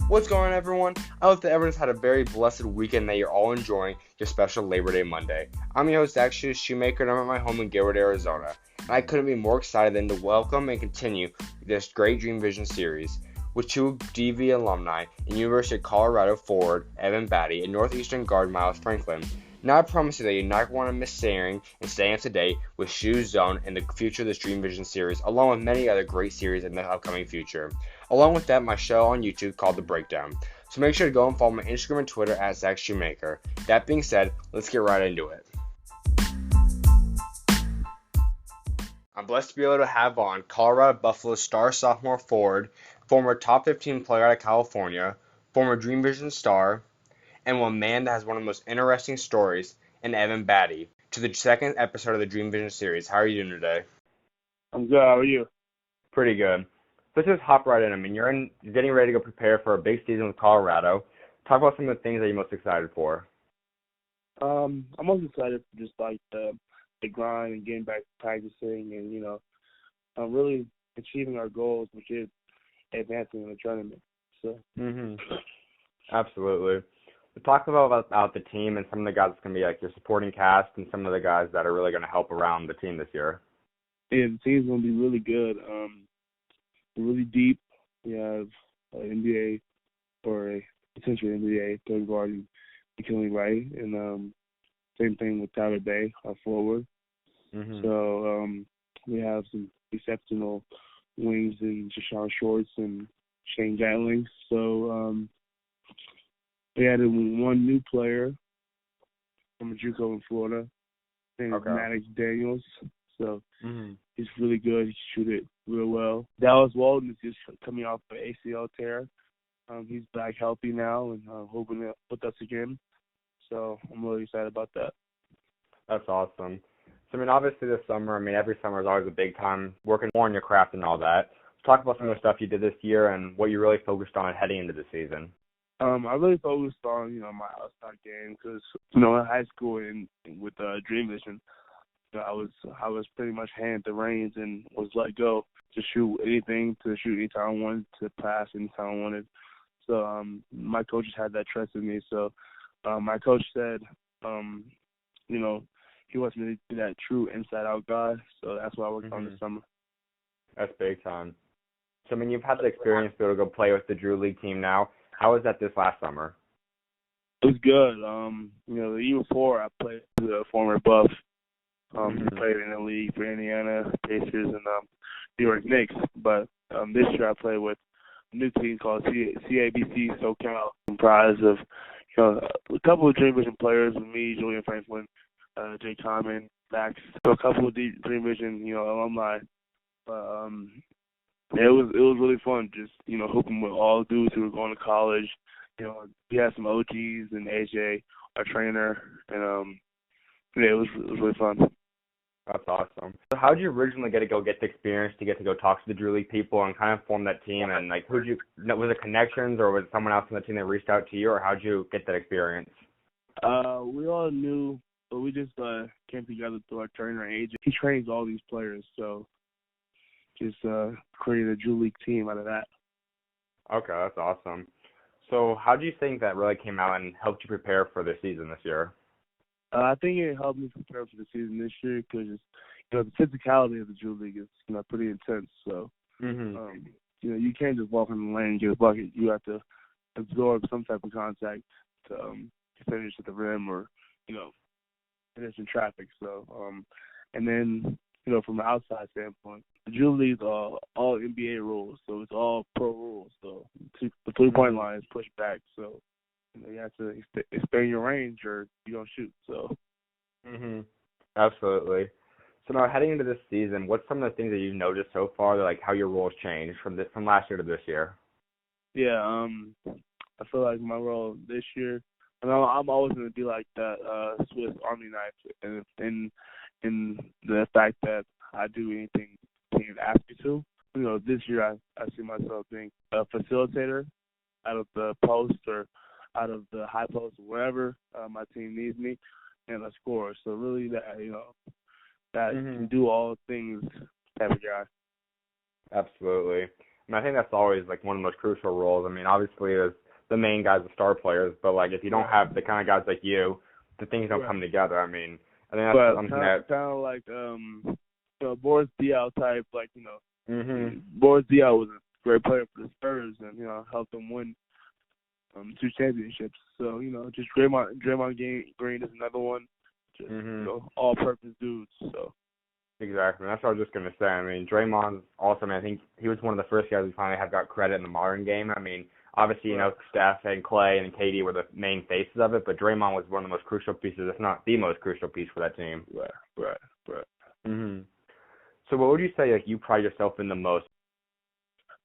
What's going on, everyone? I hope that everyone's had a very blessed weekend, that you're all enjoying your special Labor Day Monday. I'm your host, SchuZ Schumaker, and I'm at my home in Gilbert, Arizona. And I couldn't be more excited than to welcome and continue this great Dream Vision series with two DV alumni and University of Colorado forward Evan Battey and Northeastern guard Myles Franklin. Now I promise you that you're not going to miss sharing and staying up to date with SchuZ Zone and the future of this Dream Vision series, along with many other great series in the upcoming future. Along with that, my show on YouTube called The Breakdown. So make sure to go and follow my Instagram and Twitter at Schumaker. That being said, let's get right into it. I'm blessed to be able to have on Colorado Buffalo star sophomore forward, former top 15 player out of California, former Dream Vision star, and one man that has one of the most interesting stories in Evan Battey, to the second episode of the Dream Vision series. How are you doing today? I'm good. How are you? Pretty good. Let's just hop right in. I mean, you're getting ready to go prepare for a big season with Colorado. Talk about some of the things that you're most excited for. I'm most excited for just like the grind and getting back to practicing and really achieving our goals, which is advancing in the tournament. So. Absolutely. We'll talk about the team and some of the guys that's going to be like your supporting cast and some of the guys that are really going to help around the team this year. Yeah, the team's going to be really good. We're really deep. We have an NBA or a potential NBA third guard in Kyrie, right? And same thing with F.I.B.A, our forward. So we have some exceptional wings in Jashawn Shorts and Shane Gatling. So we added one new player from a JUCO in Florida, named Maddox Daniels. So he's really good. He can shoot it real well. Dallas Walton is just coming off an ACL tear. He's back healthy now and hoping to with us again. So I'm really excited about that. That's awesome. So, I mean, obviously this summer, every summer is always a big time working more on your craft and all that. Let's talk about some of the stuff you did this year and what you really focused on heading into the season. I really focused on, my outside game because, in high school and with Dream Vision, I was pretty much handed the reins and was let go to shoot anything, to shoot anytime I wanted, to pass anytime I wanted. So my coaches had that trust in me. So my coach said, he wants me to be that true inside-out guy. So that's what I worked on this summer. That's big time. So, you've had the experience to be able to go play with the Drew League team now. How was that this last summer? It was good. The year before I played with a former Buff. Played in the league for Indiana Pacers and New York Knicks. But this year I played with a new team called CABC SoCal, comprised of a couple of Dream Vision players with me, Julien Franklin, Jay Common, Max, so a couple of Dream Vision alumni. But it was really fun just hooping with all the dudes who were going to college. We had some OGs and AJ, our trainer, and it was really fun. That's awesome. So how did you originally get the experience to go talk to the Drew League people and kind of form that team? And was it connections or was it someone else on the team that reached out to you, or how did you get that experience? We all knew, but we just came together through our trainer, AJ. He trains all these players, so just created a Drew League team out of that. Okay, that's awesome. So how do you think that really came out and helped you prepare for the season this year? I think it helped me prepare for the season this year because the physicality of the Drew League is pretty intense. So you can't just walk in the lane and get a bucket. You have to absorb some type of contact to finish at the rim or finish in traffic. So and then from an outside standpoint, the Drew League are all NBA rules, so it's all pro rules. So the 3-point line is pushed back. So you have to expand your range or you don't shoot. So. Absolutely. So now heading into this season, what's some of the things that you've noticed so far, like how your roles changed from last year to this year? Yeah, I feel like my role this year, and I'm always going to be like that Swiss Army knife, and in the fact that I do anything teams ask me to. This year I see myself being a facilitator out of the post or out of the high post, wherever my team needs me, and a scorer. So really that can do all things type of guy. Absolutely. I think that's always like one of the most crucial roles. I mean, obviously there's the main guys, the star players, but like if you don't have the kind of guys like you, the things don't come together. I mean, I think that's something that kind of like Boris Diaw type, like Boris Diaw was a great player for the Spurs, and helped them win 2 championships. So just Draymond Green is another one, just all-purpose dudes. So. Exactly. That's what I was just going to say. I mean, Draymond's awesome. I think he was one of the first guys we finally have got credit in the modern game. I mean, obviously, Steph and Clay and KD were the main faces of it, but Draymond was one of the most crucial pieces, if not the most crucial piece for that team. Right. So what would you say like you pride yourself in the most?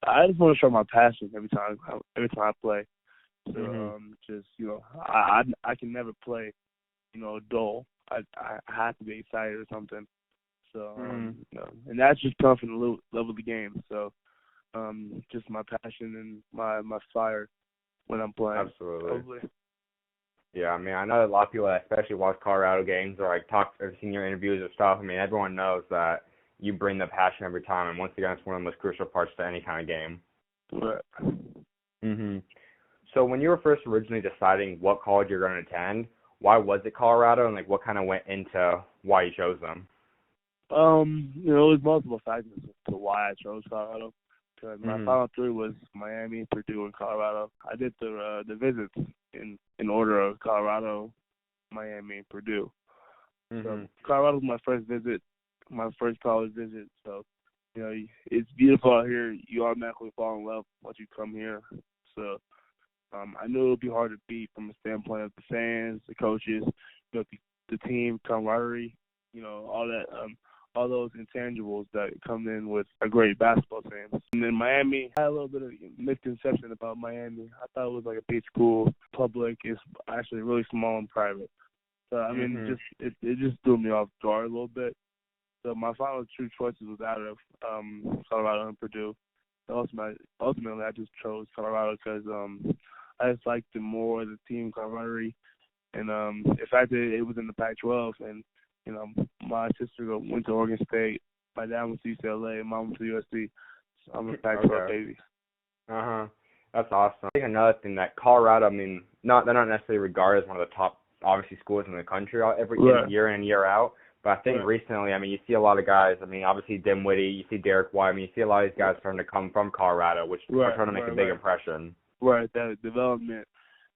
I just want to show my passion every time I play. So I can never play, dull. I have to be excited or something. So, and that's just tough in the level of the game. So, just my passion and my fire when I'm playing. Absolutely. Yeah, I mean, I know a lot of people that especially watch Colorado games or like or seen your interviews or stuff. I mean, everyone knows that you bring the passion every time, and once again, it's one of the most crucial parts to any kind of game. Right. So, when you were first originally deciding what college you're going to attend, why was it Colorado, and like what kind of went into why you chose them? It was multiple factors to why I chose Colorado. Because my final 3 was Miami, Purdue, and Colorado. I did the visits in order of Colorado, Miami, and Purdue. So Colorado was my first visit, my first college visit. So, it's beautiful out here. You automatically fall in love once you come here. So, I knew it would be hard to beat from a standpoint of the fans, the coaches, the team, camaraderie, all that. All those intangibles that come in with a great basketball team. And then Miami, I had a little bit of misconception about Miami. I thought it was like a big school. Public is actually really small and private. So, I mean, it just threw me off guard a little bit. So my final 2 choices was out of Colorado and Purdue. So ultimately, I just chose Colorado because I just liked the more the team camaraderie. And the fact that it was in the Pac-12 and my sister went to Oregon State. My dad went to UCLA. Mom went to USC. So I'm a Pac-12 baby. That's awesome. I think another thing that Colorado, I mean, they're not necessarily regarded as one of the top, obviously, schools in the country every year in and year out. But I think recently, I mean, you see a lot of guys. I mean, obviously Dinwiddie, you see Derek White. I mean, you see a lot of these guys starting to come from Colorado, which are trying to make a big impression. Right, that development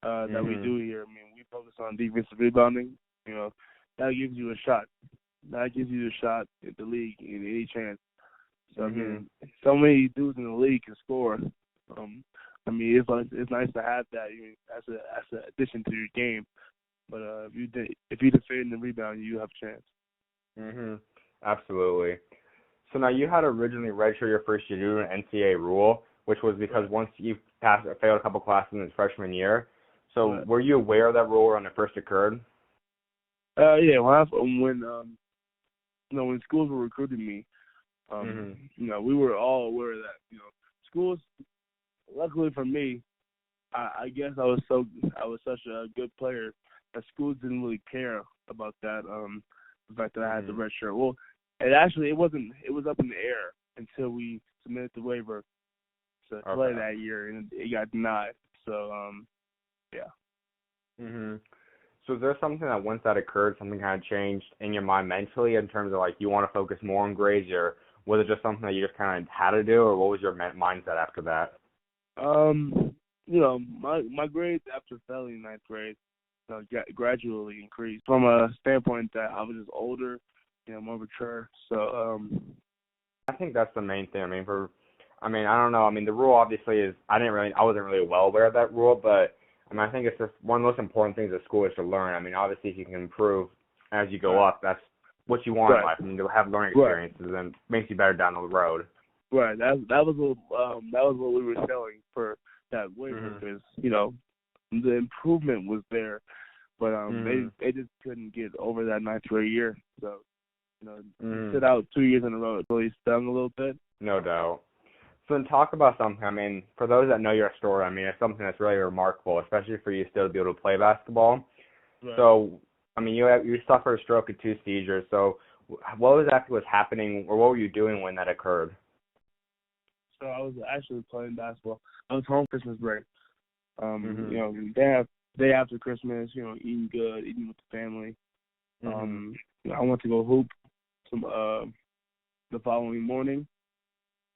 that we do here. I mean, we focus on defensive rebounding. That gives you a shot. That gives you a shot at the league in any chance. So I mean, so many dudes in the league can score. I mean, it's nice to have that as an addition to your game. But if you defend and rebound, you have a chance. Absolutely. So now you had originally registered your first year due to an NCAA rule, which was because once you failed a couple classes in its freshman year. So were you aware of that rule when it first occurred? Yeah, when schools were recruiting me, we were all aware of that. Schools. Luckily for me, I guess I was such a good player that schools didn't really care about that. The fact that I had the red shirt. Well, it wasn't. It was up in the air until we submitted the waiver to play that year, and it got denied. So, yeah. So is there something that once that occurred, something kind of changed in your mind mentally in terms of like you want to focus more on grades, or was it just something that you just kind of had to do, or what was your mindset after that? My grades after failing ninth grade gradually increased from a standpoint that I was just older, more mature. So I think that's the main thing. I don't know. I mean, the rule obviously is I wasn't really well aware of that rule, but I think it's just one of the most important things at school is to learn. I mean, obviously, if you can improve as you go up, that's what you want in life. I mean, to have learning experiences and makes you better down the road. Right. That was what we were selling for that waiver because the improvement was there, but they just couldn't get over that ninth grade year. So sit out 2 years in a row. It really stung a little bit. No doubt. So then talk about something. I mean, for those that know your story, I mean, it's something that's really remarkable, especially for you still to be able to play basketball. Right. So, I mean, you suffered a stroke and 2 seizures. So what exactly was happening, or what were you doing when that occurred? So I was actually playing basketball. I was home Christmas break. You know, day after Christmas, you know, eating good, eating with the family. You know, I went to go hoop the following morning.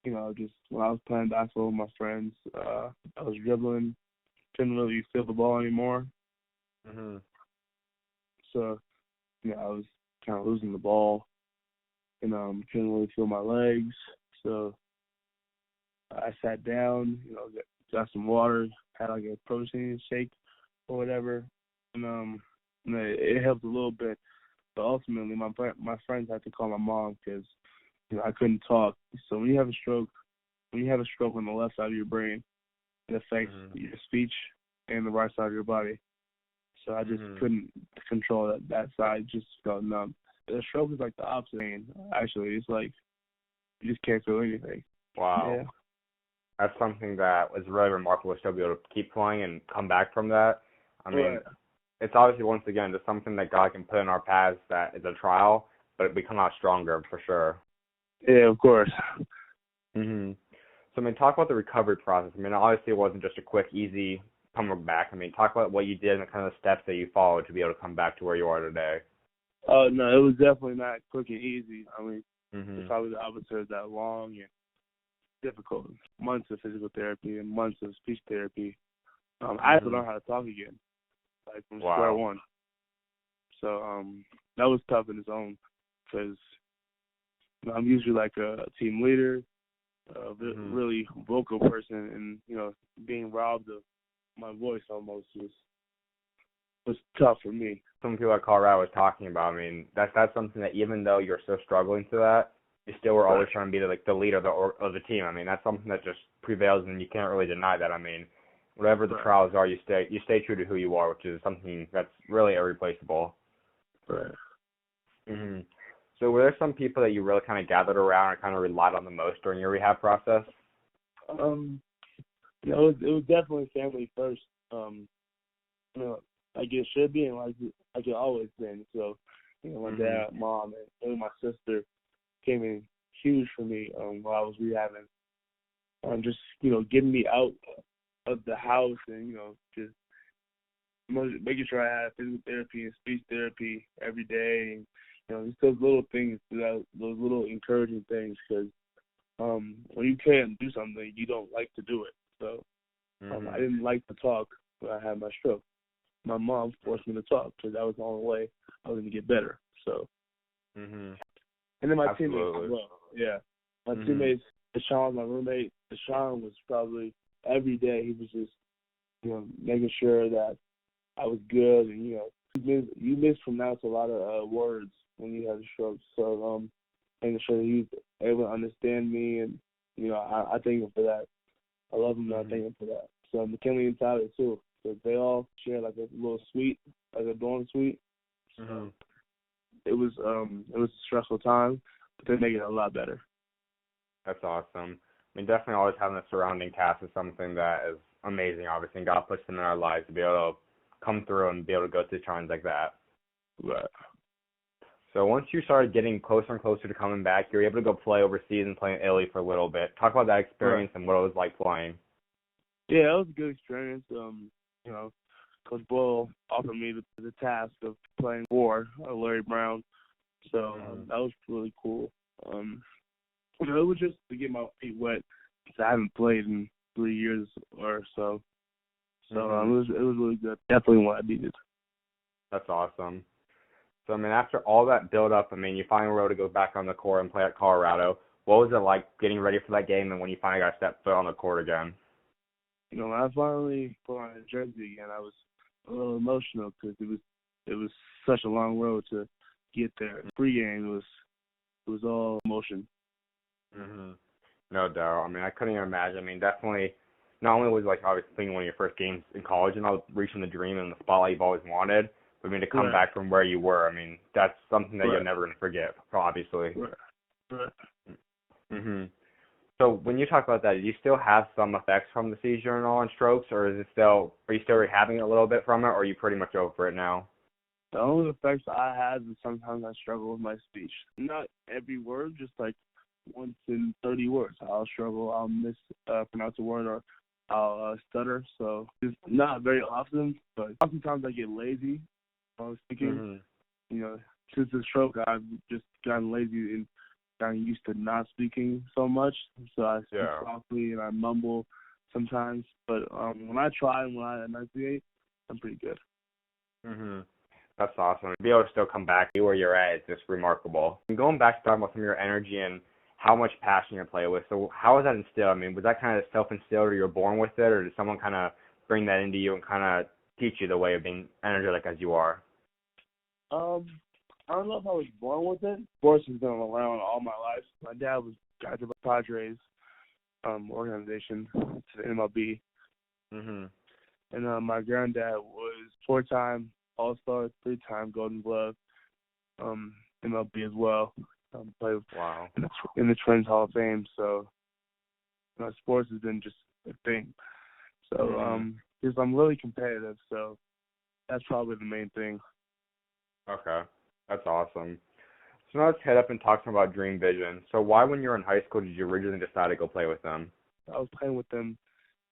You know, just when I was playing basketball with my friends, I was dribbling, couldn't really feel the ball anymore. So, you know, I was kind of losing the ball and couldn't really feel my legs. So I sat down, you know, got some water, had like a protein shake or whatever, and it helped a little bit. But ultimately, my friends had to call my mom because, you know, I couldn't talk. So when you have a stroke on the left side of your brain, it affects your speech and the right side of your body. So I just couldn't control that side. Just felt numb. The stroke is like the opposite pain. Actually, it's like you just can't feel anything. Wow. Yeah. That's something that was really remarkable to still be able to keep playing and come back from that. I mean, It's obviously, once again, just something that God can put in our paths that is a trial, but we come out stronger for sure. Yeah, of course. So, I mean, talk about the recovery process. I mean, obviously it wasn't just a quick, easy coming back. I mean, talk about what you did and the kind of steps that you followed to be able to come back to where you are today. Oh, no, it was definitely not quick and easy. I mean, it's probably the opposite of that long and difficult. Months of physical therapy and months of speech therapy. I had to learn how to talk again, like from square one. So that was tough in its own because, you know, I'm usually like a team leader, a really vocal person, and, you know, being robbed of my voice almost was tough for me. Some people at Colorado was talking about. I mean, that's something that even though you're still struggling to that, you still were always trying to be the leader of the team. I mean, that's something that just prevails, and you can't really deny that. I mean, whatever the trials are, you stay true to who you are, which is something that's really irreplaceable. Right. So were there some people that you really kind of gathered around and kind of relied on the most during your rehab process? You know, it was definitely family first. You know, like it should be and like it always been. So, you know, my dad, mom, and even my sister came in huge for me while I was rehabbing. Just, you know, getting me out of the house and, you know, just making sure I had physical therapy and speech therapy every day. And, you know, just those little things, those little encouraging things, because when you can't do something, you don't like to do it. So I didn't like to talk when I had my stroke. My mom forced me to talk because that was the only way I was going to get better. So, and then my teammates as well. Yeah, my teammates. Deshaun, my roommate. Deshaun was probably every day. He was just, you know, making sure that I was good, and, you know, you mispronounce a lot of words when you have a stroke. So making sure that he was able to understand me, and, you know, I thank him for that. I love him, and I thank him for that. So McKinley and Tyler too. So they all share like a little suite, like a dorm suite. So it was a stressful time, but they make it a lot better. That's awesome. I mean, definitely always having a surrounding cast is something that is amazing, obviously, and God puts them in our lives to be able to come through and be able to go through times like that. Right. So once you started getting closer and closer to coming back, you were able to go play overseas and play in Italy for a little bit. Talk about that experience and what it was like playing. Yeah, it was a good experience. You know, Coach Boyle offered me the task of playing for Larry Brown, so that was really cool. You know, it was just to get my feet wet because I haven't played in 3 years or so. So it was really good. Definitely what I needed. That's awesome. So, I mean, after all that build-up, I mean, you finally were able to go back on the court and play at Colorado. What was it like getting ready for that game and when you finally got to step foot on the court again? You know, when I finally put on a jersey again, I was a little emotional because it was such a long road to get there. Pre-game was all emotion. No doubt. I mean, I couldn't even imagine. I mean, definitely, not only was like obviously one of your first games in college and reaching the dream and the spotlight you've always wanted, but I mean, to come back from where you were, I mean, that's something that you're never going to forget, obviously. So when you talk about that, do you still have some effects from the seizure and all and strokes, or are you still rehabbing a little bit from it, or are you pretty much over it now? The only effects I had is sometimes I struggle with my speech. Not every word, just like once in 30 30 words. I'll struggle. I'll mispronounce a word, or I'll stutter. So it's not very often, but oftentimes I get lazy while I'm speaking. You know, since the stroke, I've just gotten lazy and gotten used to not speaking so much. So I speak softly and I mumble sometimes. But when I try and when I enunciate, I'm pretty good. That's awesome. To be able to still come back to where you're at is just remarkable. And going back to talking about some of your energy and how much passion you play with, so how was that instilled? I mean, was that kind of self-instilled, or you were born with it, or did someone kind of bring that into you and kind of teach you the way of being energetic as you are? I don't know if I was born with it. Sports has been around all my life. My dad was guy to the Padres organization, to the MLB. And my granddad was 4-time All-Star, 3-time Golden Glove, MLB as well. Played in the Twins Hall of Fame. So sports has been just a thing. So because I'm really competitive, so that's probably the main thing. Okay, that's awesome. So now let's head up and talk some about Dream Vision. So why, when you were in high school, did you originally decide to go play with them? I was playing with them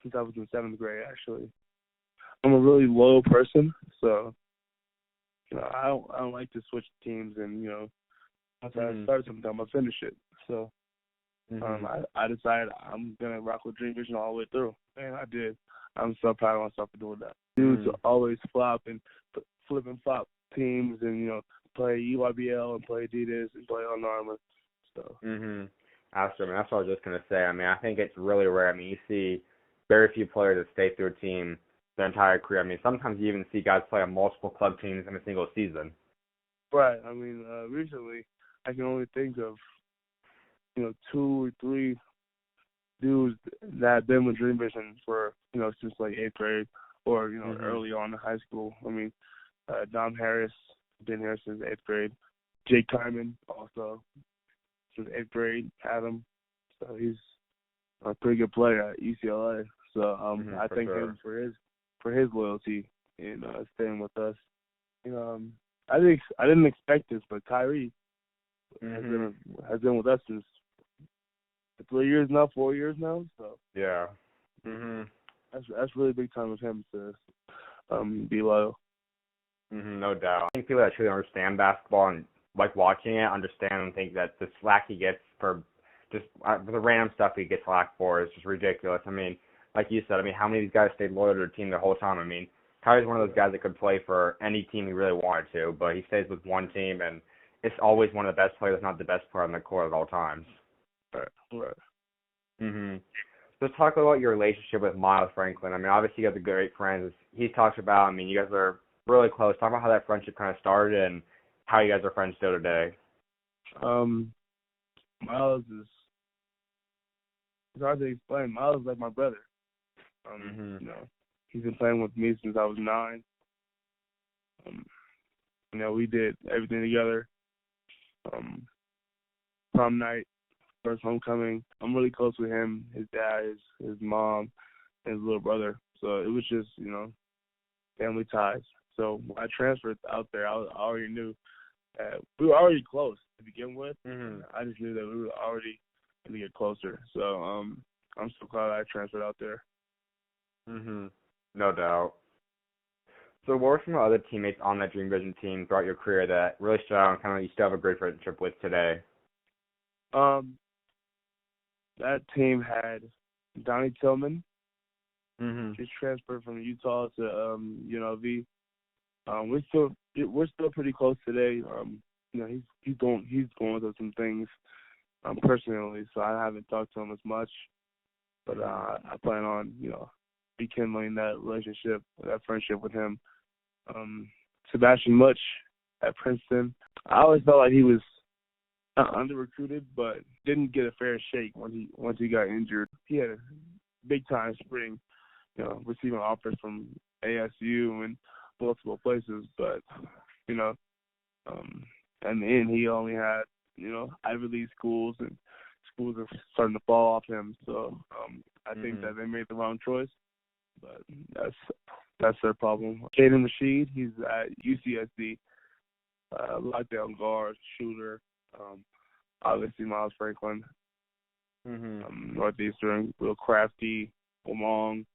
since I was in 7th grade, actually. I'm a really loyal person, so I don't like to switch teams, and once I start something, I'm gonna finish it. So I decided I'm gonna rock with Dream Vision all the way through, and I did. I'm so proud of myself for doing that. Dudes always flop and flip and flop teams, and play EYBL and play Adidas and play Under Armour. So. Absolutely. That's what I was just gonna say. I mean, I think it's really rare. I mean, you see very few players that stay through a team their entire career. I mean, sometimes you even see guys play on multiple club teams in a single season. Right. I mean, recently I can only think of 2 or 3 dudes that have been with Dream Vision for since like 8th grade or early on in high school. I mean, Dom Harris been here since 8th grade. Jake Kyman also since 8th grade. Adam, so he's a pretty good player at UCLA. So I thank him for his loyalty and staying with us. I didn't expect this, but Kyrie has been with us since 3 years now, 4 years now. So that's really big time of him to be loyal. No doubt. I think people that truly understand basketball and like watching it understand and think that the slack he gets for just the random stuff he gets slack for is just ridiculous. I mean, like you said, I mean, how many of these guys stayed loyal to their team the whole time? I mean, Kyrie's one of those guys that could play for any team he really wanted to, but he stays with one team, and it's always one of the best players, not the best player on the court at all times. Right. Let's talk about your relationship with Myles Franklin. I mean, obviously you guys are great friends. He talks about, I mean, you guys are really close. Talk about how that friendship kind of started and how you guys are friends still today. Myles it's hard to explain. Myles is like my brother. He's been playing with me since I was 9. We did everything together. Prom night, first homecoming. I'm really close with him, his dad, his mom, and his little brother. So it was just, family ties. So when I transferred out there, I already knew that we were already close to begin with. I just knew that we were already going to get closer. So I'm so glad I transferred out there. No doubt. So what were some other teammates on that Dream Vision team throughout your career that really stood out and kind of you still have a great friendship with today? That team had Donnie Tillman. Just transferred from Utah to UNLV. We're still pretty close today. He's going through some things personally, so I haven't talked to him as much. But I plan on rekindling that relationship, that friendship with him. Sebastian Much at Princeton. I always felt like he was under recruited, but didn't get a fair shake once he got injured. He had a big time spring, receiving offers from ASU and multiple places, but in the end he only had Ivy League schools, and schools are starting to fall off him. So I think that they made the wrong choice, but that's their problem. Caden Rashid, he's at UCSD, lockdown guard, shooter. Obviously Myles Franklin. Northeastern, real crafty, long,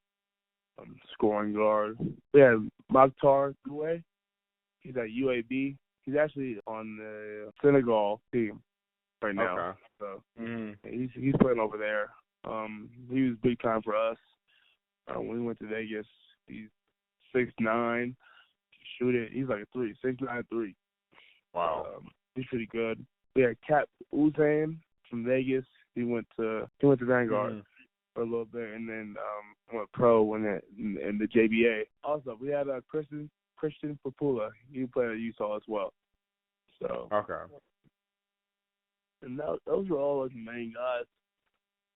scoring guard. We have Mokhtar Doué. He's at UAB. He's actually on the Senegal team right now. Okay. So he's playing over there. He was big time for us when we went to Vegas. He's 6'9", shoot it. He's like a 6'9" 3. Wow. He's pretty good. We had Cap Uzan from Vegas. He went to Vanguard for a little bit, and then went pro in the JBA. Also, we had Christian Papula. He played at Utah as well. So Okay. And those were all like the main guys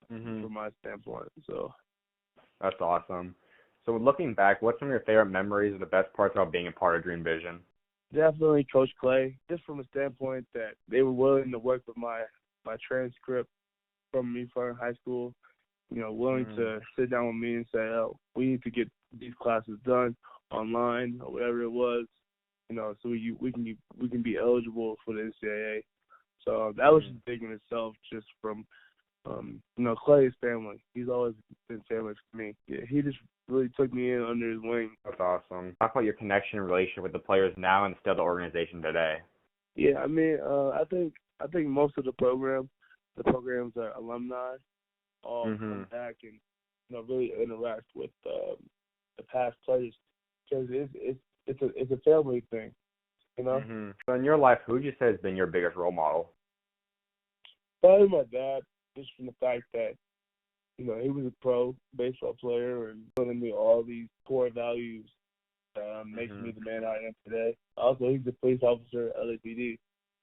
from my standpoint. So that's awesome. So looking back, what's some of your favorite memories or the best parts about being a part of Dream Vision? Definitely Coach Clay, just from a standpoint that they were willing to work with my transcript from me from high school. You know, willing to sit down with me and say, "Oh, we need to get these classes done online or whatever it was." You know, so we can be eligible for the NCAA. So that was just big in itself, just from Clay's family. He's always been family for me. Yeah, he just really took me in under his wing. That's awesome. Talk about your connection and relationship with the players now and still the organization today. Yeah, I mean, I think most of the programs are alumni, all come back and really interact with the past players, because it's a family thing, you know. So in your life, who would you say has been your biggest role model? Probably my dad, just from the fact that he was a pro baseball player and telling me all these core values that makes me the man I am today. Also, he's a police officer at LAPD,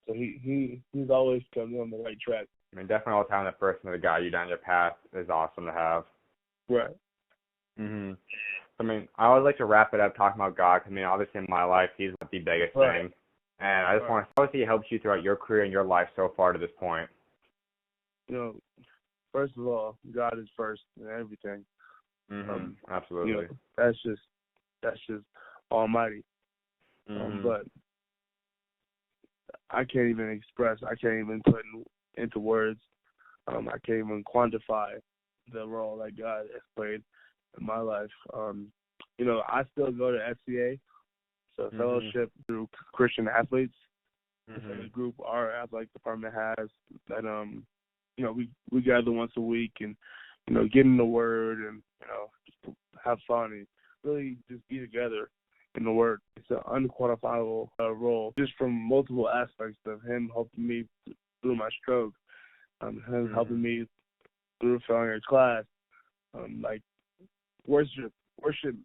so he's always coming on the right track. I mean, definitely all the time, the person to guide you down your path is awesome to have. Right. I mean, I always like to wrap it up talking about God. I mean, obviously in my life, he's the biggest thing. And I just want to obviously he helps you throughout your career and your life so far to this point. First of all, God is first in everything. Absolutely. That's just almighty. But I can't even put into words. I can't even quantify the role that God has played in my life. I still go to FCA, so fellowship through Christian athletes. It's a group our athletic department has that we gather once a week and get in the Word and just have fun and really just be together in the Word. It's an unquantifiable role, just from multiple aspects of Him helping me through my stroke, Him helping me through failing a class, like worship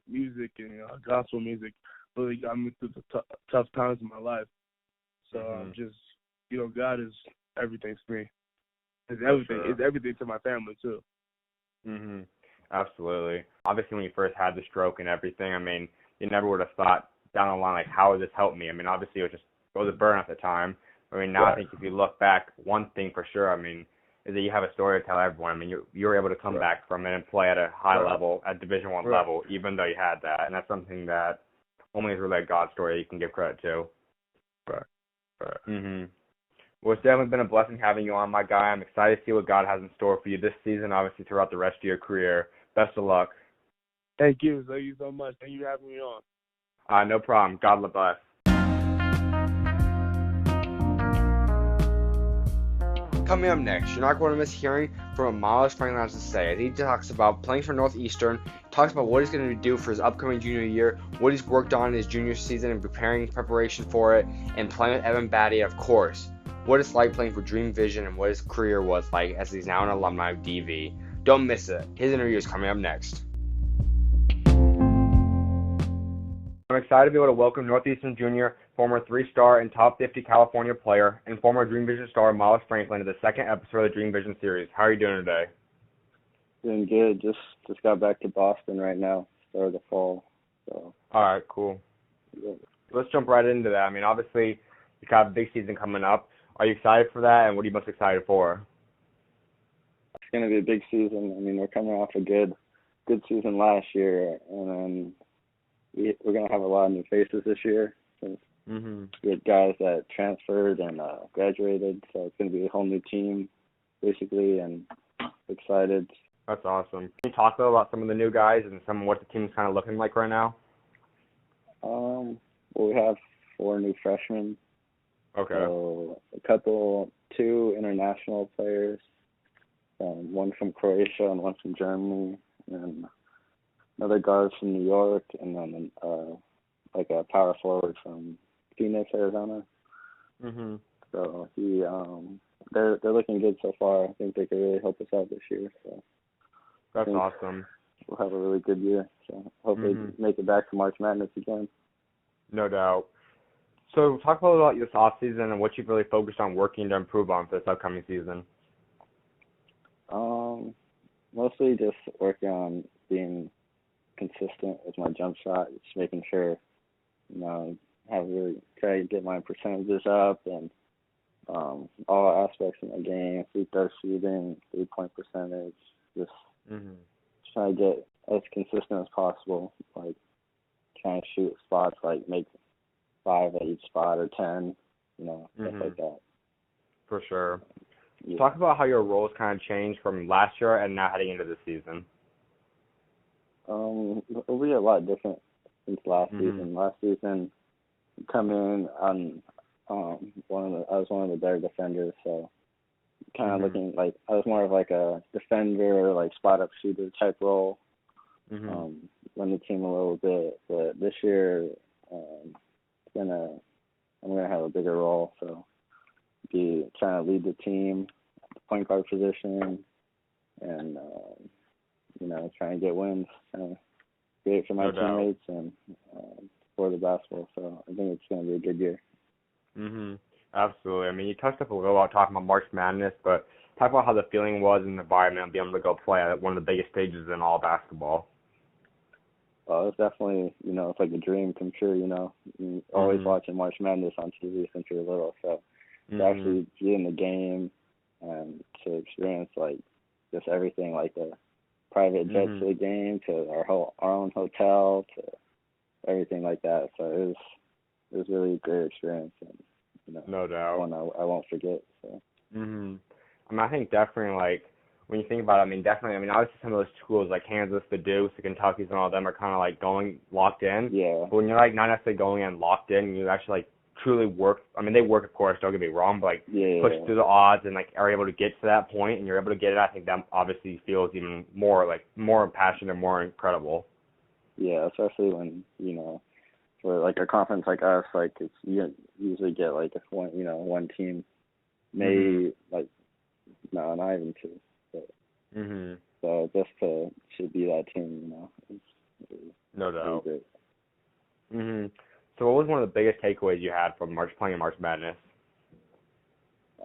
music and gospel music really got me through the tough times in my life. So God is everything to me. It's everything. It's everything to my family too. Absolutely. Obviously, when you first had the stroke and everything, I mean, you never would have thought down the line, like, how would this help me? I mean, obviously, it was a burn at the time. I mean, now I think if you look back, one thing for sure, I mean, is that you have a story to tell everyone. I mean, you were able to come back from it and play at a high level, at Division I level, even though you had that. And that's something that only is really a God story that you can give credit to. Well, it's definitely been a blessing having you on, my guy. I'm excited to see what God has in store for you this season, obviously throughout the rest of your career. Best of luck. Thank you. Thank you so much. Thank you for having me on. No problem. God bless. Coming up next, you're not going to miss hearing from what Myles Franklin has to say as he talks about playing for Northeastern, talks about what he's going to do for his upcoming junior year, what he's worked on in his junior season and preparation for it, and playing with Evan Battey, of course, what it's like playing for Dream Vision and what his career was like as he's now an alumni of DV. Don't miss it. His interview is coming up next. I'm excited to be able to welcome Northeastern junior, former 3-star and top 50 California player, and former Dream Vision star Myles Franklin to the second episode of the Dream Vision series. How are you doing today? Doing good. Just got back to Boston right now. Started the fall. So. All right, cool. Yeah. Let's jump right into that. I mean, obviously, you got a big season coming up. Are you excited for that, and what are you most excited for? It's going to be a big season. I mean, we're coming off a good season last year, and then we're going to have a lot of new faces this year. So we had guys that transferred and graduated, so it's going to be a whole new team, basically, and excited. That's awesome. Can you talk a little about some of the new guys and some of what the team's kind of looking like right now? Well, we have 4 new freshmen. Okay. So two international players, one from Croatia and one from Germany, and another guard from New York, and then like a power forward from Phoenix, Arizona. Mhm. So they're looking good so far. I think they could really help us out this year. So that's awesome. We'll have a really good year. So hopefully make it back to March Madness again. No doubt. So talk a little about this offseason and what you've really focused on working to improve on for this upcoming season. Mostly just working on being consistent with my jump shot, just making sure, try to get my percentages up and all aspects of my game, free throw shooting, 3-point percentage, just try to get as consistent as possible, like trying to shoot spots, like make 5 at each spot or 10, stuff like that. For sure. Yeah. Talk about how your roles kind of changed from last year and now heading into this season. It'll be a lot different since last season. Last season, come in on I was one of the better defenders, so kind of looking like I was more of like a defender, like spot up shooter type role. Run the team a little bit, but this year I'm gonna have a bigger role, so be trying to lead the team at the point guard position, and trying to get wins, trying to create for my teammates and for the basketball. So I think it's gonna be a good year. Absolutely. I mean, you touched up a little about talking about March Madness, but talk about how the feeling was in the environment of being able to go play at one of the biggest stages in all basketball. It's definitely, it's like a dream come true, You're always watching March Madness on TV since you were little. So to actually be in the game and to experience, like, just everything, like the private jet to the game to our own hotel to everything like that. So it was really a great experience. And, no doubt. One I won't forget. So. I mean, I think definitely, like, when you think about it, obviously some of those schools like Kansas, the Dukes, the Kentuckys, and all of them are kind of like going locked in. Yeah. But when you're like not necessarily going in locked in, you actually like truly work. I mean, they work, of course. Don't get me wrong, but like push through the odds and like are able to get to that point, and you're able to get it. I think that obviously feels even more passionate and more incredible. Yeah, especially when for like a conference like us, like it's you usually get like one team, maybe like no, not even 2. But, so just to be that team, it's no doubt. Really great. So what was one of the biggest takeaways you had from playing in March Madness? I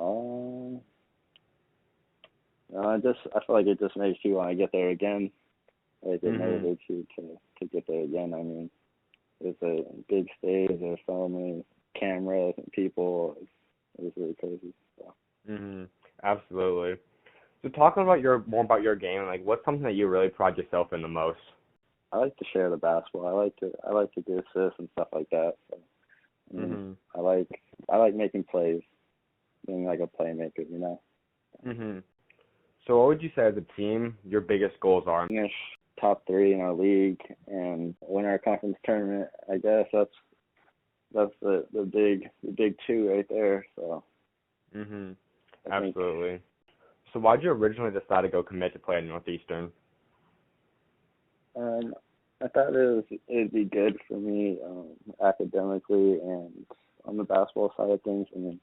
feel like it just makes you want to get there again. Like it motivates you to get there again. I mean, it's a big stage. There's so many cameras and people. It was really crazy. So. Absolutely. So talking about more about your game, like what's something that you really pride yourself in the most? I like to share the basketball. I like to do assists and stuff like that. So, I like making plays, being like a playmaker, So what would you say as a team your biggest goals are? Finish top 3 in our league and win our conference tournament. I guess that's the big 2 right there. So. Absolutely. So why did you originally decide to go commit to play at Northeastern? I thought it'd be good for me academically and on the basketball side of things. I mean,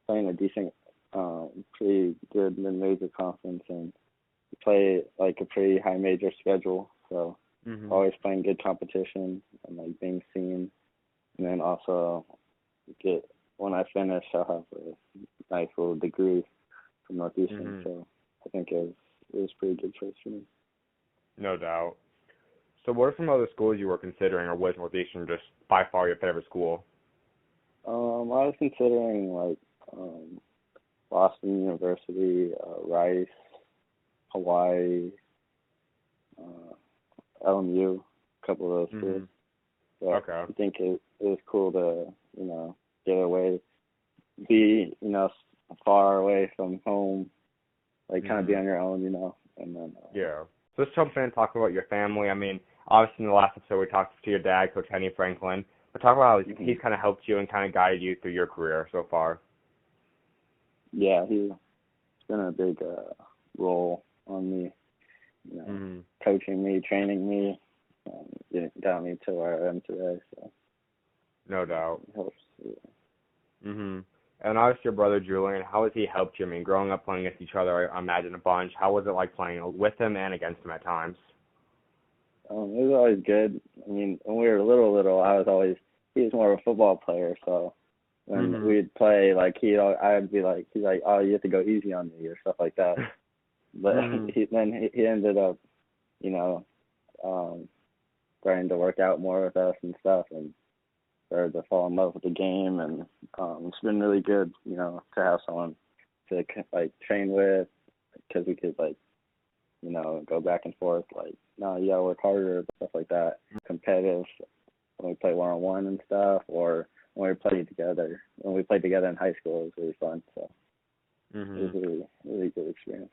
playing a decent, pretty good mid-major conference and play like a pretty high major schedule. So always playing good competition and like being seen, and then also when I finish, I'll have a nice little degree from Northeastern. So I think it was a pretty good choice for me. No doubt. So what are some other schools you were considering, or was Northeastern just by far your favorite school? I was considering like Boston University, Rice, Hawaii, LMU, a couple of those schools. But I think it was cool to, get away, be, far away from home like kind of be on your own, and then. Yeah. So let's jump in and talk about your family. I mean, obviously in the last episode we talked to your dad, Coach Julien Franklin, but talk about how he's kind of helped you and kind of guided you through your career so far. Yeah, he's been a big role on me, coaching me, training me, got me to where I am today. So. No doubt. It helps. Yeah. And obviously your brother Julien, how has he helped you? I mean, growing up playing against each other, I imagine a bunch. How was it like playing with him and against him at times? It was always good. I mean, when we were little, he was more of a football player, so when we'd play, like I'd be like, he's like, oh, you have to go easy on me or stuff like that. But he ended up, starting to work out more with us and stuff, and started to fall in love with the game, and it's been really good, to have someone to like train with, because we could go back and forth, like, no, you gotta work harder, stuff like that. Competitive when we play 1-on-1 and stuff, or when we played together. When we played together in high school, it was really fun. So it was a really, really good experience.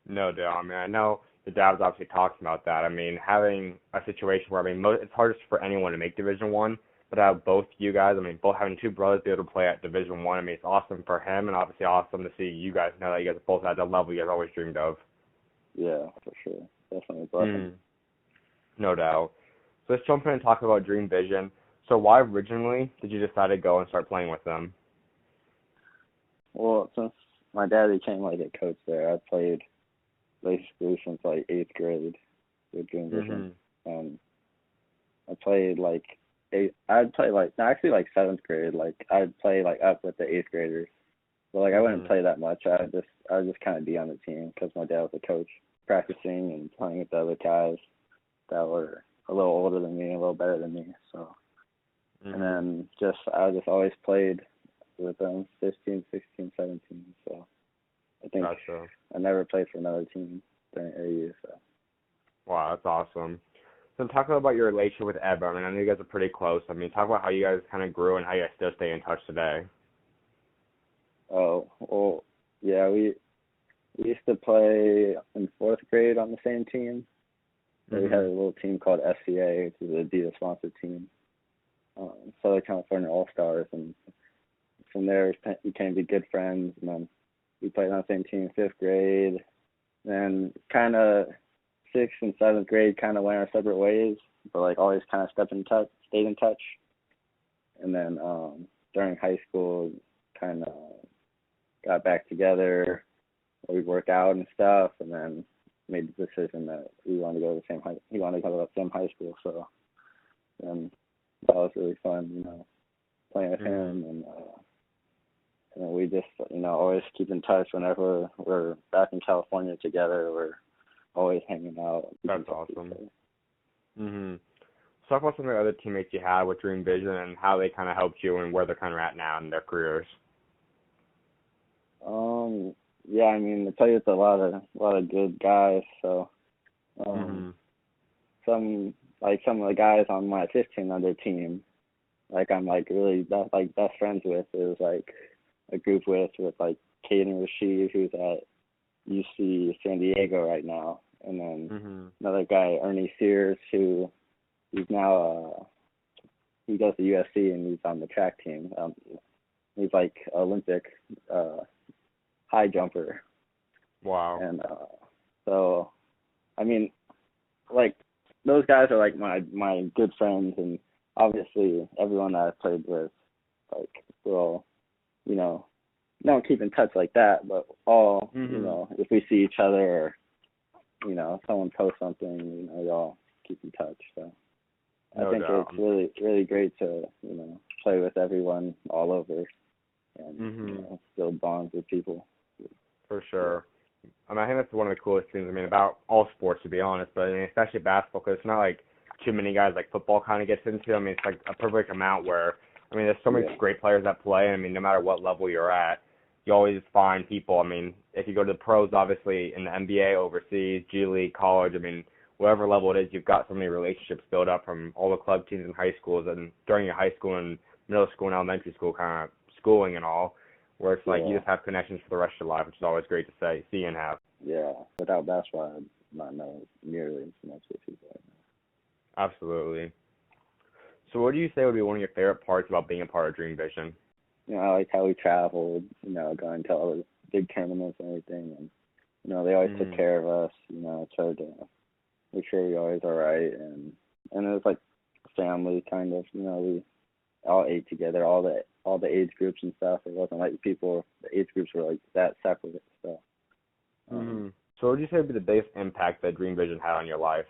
No doubt. I mean, I know the dad was obviously talking about that. I mean, having a situation where, it's hardest for anyone to make Division I, but out both you guys, both having two brothers be able to play at Division I, it's awesome for him, and obviously awesome to see you guys know that you guys are both at the level you guys always dreamed of. Yeah, for sure. Definitely a blessing. No doubt. So let's jump in and talk about Dream Vision. So why originally did you decide to go and start playing with them? Well, since my dad became a coach there, I played basically since 8th grade with Dream Vision. And I played I'd play 7th grade. I'd play up with the 8th graders. But I wouldn't play that much. I would just kind of be on the team because my dad was a coach, practicing and playing with the other guys that were a little older than me, a little better than me. So, and then I just always played with them, 15, 16, 17. So I think I never played for another team during AU. So. Wow, that's awesome. So talk about your relationship with Evan. I know you guys are pretty close. Talk about how you guys kind of grew and how you guys still stay in touch today. Oh, well, yeah, we used to play in 4th grade on the same team. So we had a little team called F.I.B.A, which is an Adidas-sponsored team. Southern California All-Stars. And from there, we became good friends. And then we played on the same team in 5th grade. Then kind of 6th and 7th grade kind of went our separate ways, but always kind of stayed in touch. And then during high school, kind of got back together. We'd work out and stuff, and then made the decision that we wanted to go to the same he wanted to go to the same high school. So, and that was really fun, playing with him, and we just, always keep in touch whenever we're back in California together. We're always hanging out. That's awesome. Talk about some of the other teammates you had with Dream Vision and how they kind of helped you and where they're kind of at now in their careers. Yeah, I played with a lot of good guys. So, some of the guys on my 1500 team, I'm really best friends with. It was a group with Caden Rashid, who's at UC San Diego right now, and then another guy, Ernie Sears, who he's now he goes to USC and he's on the track team. He's Olympic high jumper. Wow. And so, those guys are my good friends, and obviously everyone that I've played with, we'll, don't keep in touch like that, but all, if we see each other or, someone posts something, we all keep in touch. So I think it's really, really great to, play with everyone all over and build bonds with people. For sure. I think that's one of the coolest things, about all sports, to be honest, but especially basketball, because it's not too many guys football kind of gets into. It's a perfect amount where, there's so many great players that play, no matter what level you're at, you always find people. If you go to the pros, obviously, in the NBA, overseas, G League, college, whatever level it is, you've got so many relationships built up from all the club teams in high schools and during your high school and middle school and elementary school kind of schooling and all. where it's like you Yeah. just have connections for the rest of your life, which is always great to see and have. Yeah. Without basketball, I'd not know nearly as much as people right now. Absolutely. So what do you say would be one of your favorite parts about being a part of Dream Vision? You know, I like how we traveled, you know, going to all the big tournaments and everything. And, you know, they always took care of us, you know, tried to make sure we always all right. And it was like family kind of, you know, we all ate together, all the age groups and stuff. It wasn't like the age groups were like that separate. So, So what would you say would be the biggest impact that Dream Vision had on your life?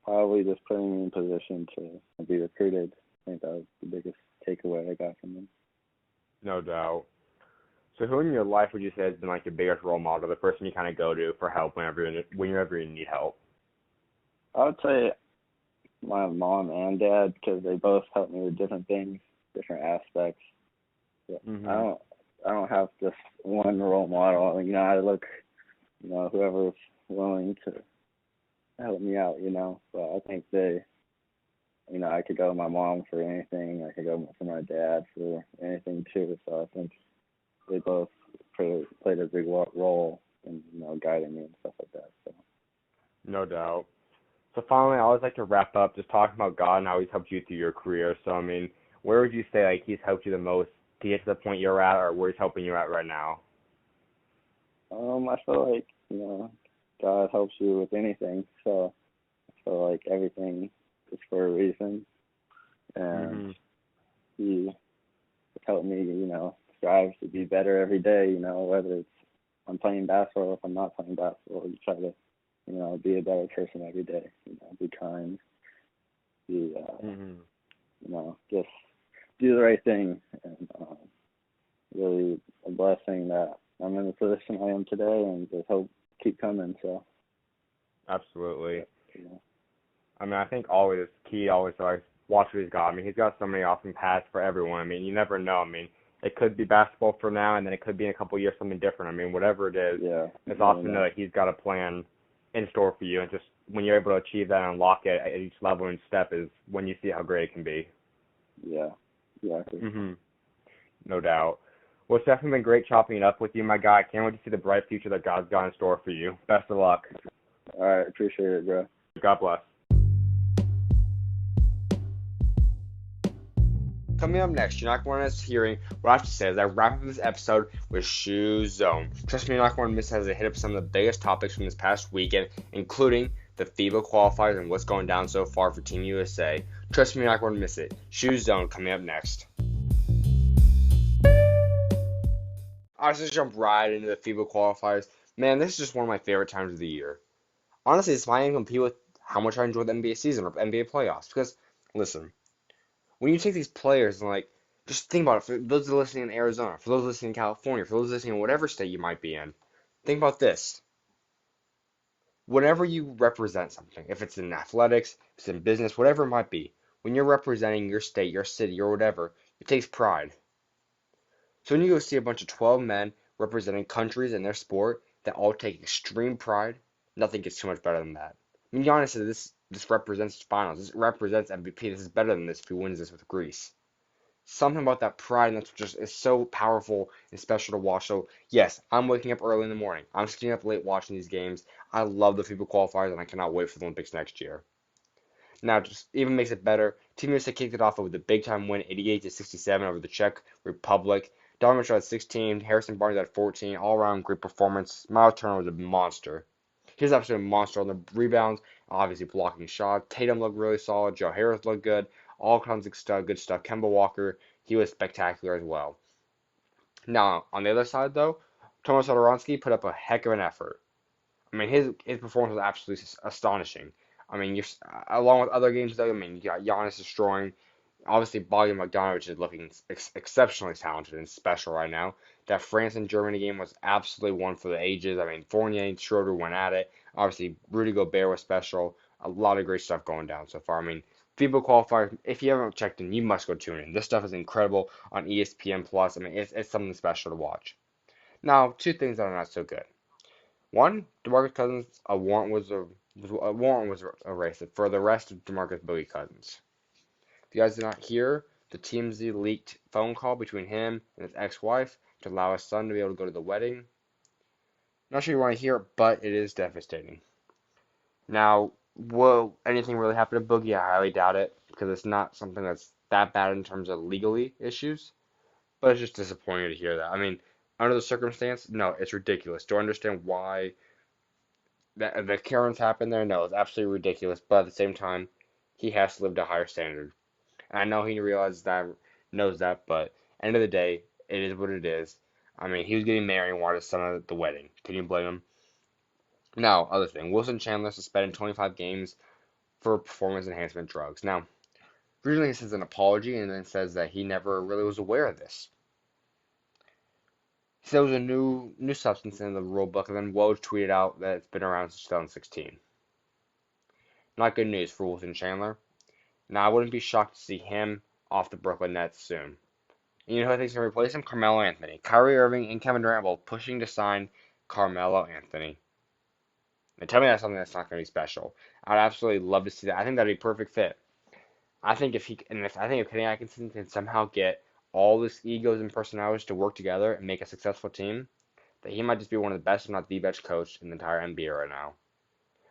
probably just putting me in position to be recruited. I think that was the biggest takeaway I got from them. No doubt. So who in your life would you say has been like your biggest role model, the person you kind of go to for help whenever you need help? I would say my mom and dad, because they both helped me with different things, different aspects. Yeah. I don't have just one role model. You know, I look, you know, whoever's willing to help me out, you know. But I think you know, I could go to my mom for anything. I could go to my dad for anything too. So I think they both played a big role in, you know, guiding me and stuff like that. So. No doubt. So finally, I always like to wrap up just talking about God and how He's helped you through your career. So I mean, where would you say like He's helped you the most to get to the point you're at, or where He's helping you at right now? I feel like, you know, God helps you with anything. So I feel like everything is for a reason, and He helped me, you know, strive to be better every day. You know, whether it's I'm playing basketball or if I'm not playing basketball, you try to, you know, be a better person every day. You know, be kind, be, you know, just do the right thing, and really a blessing that I'm in the position I am today, and just hope keep coming. So. Absolutely. Yeah. I mean, I think always key always to like watch what He's got. I mean, He's got so many awesome paths for everyone. I mean, you never know. I mean, it could be basketball for now, and then it could be in a couple of years something different. I mean, whatever it is, it's awesome to know that He's got a plan in store for you, and just when you're able to achieve that and unlock it at each level and step is when you see how great it can be. Yeah, exactly. No doubt. Well, it's definitely been great chopping it up with you, my guy. I can't wait to see the bright future that God's got in store for you. Best of luck. All right, appreciate it, bro. God bless. Coming up next, you're not going to miss hearing what I have to say as I wrap up this episode with SchuZ Zone. Trust me, you're not going to miss as I hit up some of the biggest topics from this past weekend, including the FIBA qualifiers and what's going down so far for Team USA. Trust me, you're not going to miss it. SchuZ Zone coming up next. I'll just jump right into the FIBA qualifiers. Man, this is just one of my favorite times of the year. Honestly, it's not even compete with how much I enjoy the NBA season or NBA playoffs. Because, listen, when you take these players and, like, just think about it. For those listening in Arizona, for those listening in California, for those listening in whatever state you might be in, think about this. Whenever you represent something, if it's in athletics, if it's in business, whatever it might be, when you're representing your state, your city, or whatever, it takes pride. So when you go see a bunch of 12 men representing countries in their sport that all take extreme pride, nothing gets too much better than that. I mean, Giannis said this represents finals. This represents MVP. This is better than this if he wins this with Greece. Something about that pride, and that's just is so powerful and special to watch. So yes, I'm waking up early in the morning. I'm staying up late watching these games. I love the FIBA qualifiers, and I cannot wait for the Olympics next year. Now, just even makes it better. Team USA kicked it off with a big-time win, 88-67 over the Czech Republic. Donovan had 16, Harrison Barnes had 14, all-around great performance. Myles Turner was a monster. He was absolutely a monster on the rebounds, obviously blocking shots. Tatum looked really solid. Joe Harris looked good. All kinds of good stuff. Kemba Walker, he was spectacular as well. Now, on the other side, though, Tomas Satoransky put up a heck of an effort. I mean, his performance was absolutely astonishing. I mean, along with other games, though, I mean, you got Giannis destroying. Obviously, Bogdan Bogdanovic is looking exceptionally talented and special right now. That France and Germany game was absolutely one for the ages. I mean, Fournier and Schroeder went at it. Obviously, Rudy Gobert was special. A lot of great stuff going down so far. I mean, FIBA qualifiers, if you haven't checked in, you must go tune in. This stuff is incredible on ESPN+. I mean, it's something special to watch. Now, two things that are not so good. One, DeMarcus Cousins, a warrant was erased for the rest of DeMarcus Boogie Cousins. If you guys did not hear, the TMZ leaked phone call between him and his ex-wife to allow his son to be able to go to the wedding. Not sure you want to hear it, but it is devastating. Now, will anything really happen to Boogie? I highly doubt it, because it's not something that's that bad in terms of legally issues. But it's just disappointing to hear that. I mean, under the circumstance, no, it's ridiculous. Do I understand why the Karens happened there? No, it's absolutely ridiculous. But at the same time, he has to live to a higher standard. And I know he knows that, but end of the day, it is what it is. I mean, he was getting married and wanted his son at the wedding. Can you blame him? Now, other thing, Wilson Chandler suspended 25 games for performance enhancement drugs. Now, originally he says an apology and then says that he never really was aware of this. He said it was a new substance in the rule book, and then Woj tweeted out that it's been around since 2016. Not good news for Wilson Chandler. Now, I wouldn't be shocked to see him off the Brooklyn Nets soon. And you know who I think is going to replace him? Carmelo Anthony. Kyrie Irving and Kevin Durant both pushing to sign Carmelo Anthony. And tell me that's something that's not going to be special. I'd absolutely love to see that. I think that'd be a perfect fit. I think if Kenny Atkinson can somehow get all his egos and personalities to work together and make a successful team, that he might just be one of the best, if not the best coach in the entire NBA right now.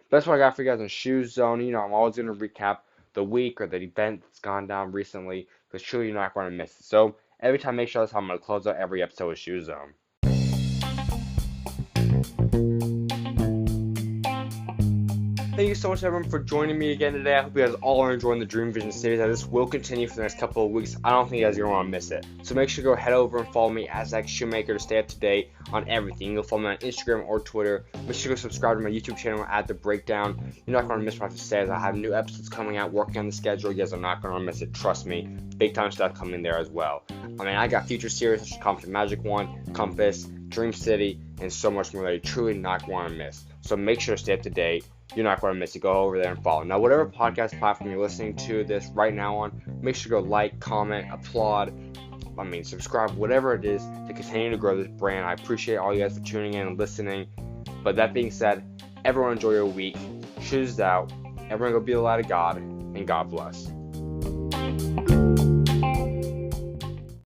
But that's what I got for you guys on SchuZ Zone. You know, I'm always going to recap the week or the event that's gone down recently, because truly you're not going to miss it. So every time, make sure that's how I'm going to close out every episode with SchuZ Zone. Thank you so much, everyone, for joining me again today. I hope you guys all are enjoying the Dream Vision series, as this will continue for the next couple of weeks. I don't think you guys are going to want to miss it. So make sure to go head over and follow me as Schumaker to stay up to date on everything. You'll follow me on Instagram or Twitter. Make sure to go subscribe to my YouTube channel at The Breakdown. You're not going to miss what I have to say, as I have new episodes coming out, working on the schedule. You guys are not going to miss it. Trust me. Big time stuff coming there as well. I mean, I got future series such as Confident Magic 1, Compass, Dream City, and so much more that you truly not want to miss. So make sure to stay up to date. You're not going to miss it. Go over there and follow. Now, whatever podcast platform you're listening to this right now on, make sure to go like, comment, applaud, subscribe, whatever it is to continue to grow this brand. I appreciate all you guys for tuning in and listening. But that being said, everyone enjoy your week. SchuZ out. Everyone go be the light of God, and God bless.